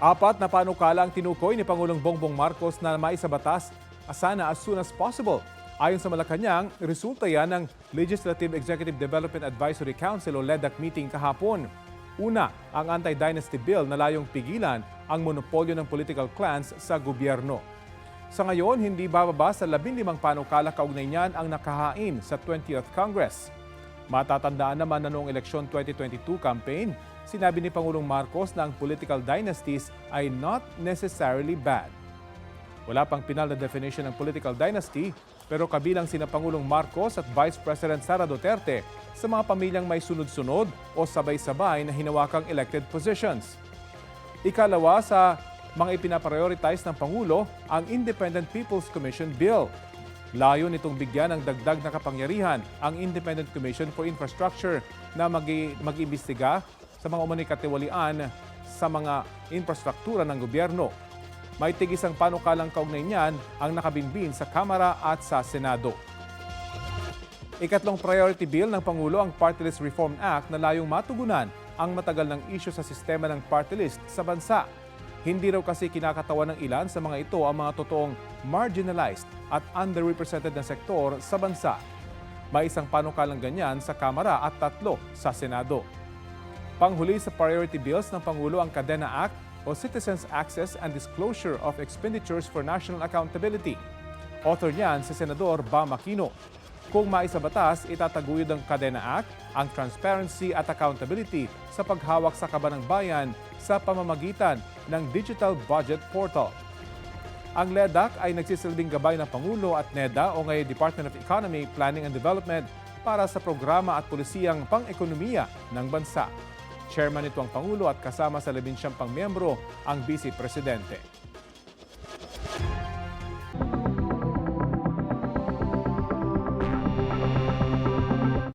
Apat na panukala ang tinukoy ni Pangulong Bongbong Marcos na maisabatas sana as soon as possible. Ayon sa Malacanang, resulta yan ng Legislative Executive Development Advisory Council o LEDAC meeting kahapon. Una, ang anti-dynasty bill na layong pigilan ang monopolyo ng political clans sa gobyerno. Sa ngayon, hindi bababa sa 15 panukala kaugnay niyan ang nakahain sa 20th Congress. Matatandaan naman na noong eleksyon 2022 campaign, sinabi ni Pangulong Marcos na ang political dynasties ay not necessarily bad. Wala pang pinal na definition ng political dynasty, pero kabilang sina Pangulong Marcos at Vice President Sara Duterte sa mga pamilyang may sunod-sunod o sabay-sabay na hinawakang elected positions. Ikalawa sa mga ipinaprioritize ng Pangulo ang Independent People's Commission Bill. Layo nitong bigyan ng dagdag na kapangyarihan ang Independent Commission for Infrastructure na mag-imbestiga sa mga umunoy katiwalian sa mga infrastruktura ng gobyerno. May tig-isang panukalang kaugnay niyan ang nakabinbin sa Kamara at sa Senado. Ikatlong priority bill ng Pangulo ang Party List Reform Act na layong matugunan ang matagal ng isyu sa sistema ng party list sa bansa. Hindi raw kasi kinakatawan ng ilan sa mga ito ang mga totoong marginalized at underrepresented na sektor sa bansa. May isang panukalang ganyan sa Kamara at 3 sa Senado. Panghuli sa priority bills ng Pangulo ang Cadena Act o Citizens Access and Disclosure of Expenditures for National Accountability. Author niyan si Senador Bam Aquino. Kung maisabatas, itataguyod ng Cadena Act ang transparency at accountability sa paghawak sa kaban ng bayan sa pamamagitan ng Digital Budget Portal. Ang LEDAC ay nagsisilbing gabay ng Pangulo at NEDA o ngayon Department of Economy, Planning and Development para sa programa at polisiyang pang-ekonomiya ng bansa. Chairman nito ang Pangulo at kasama sa 11 pang miyembro ang Vice Presidente.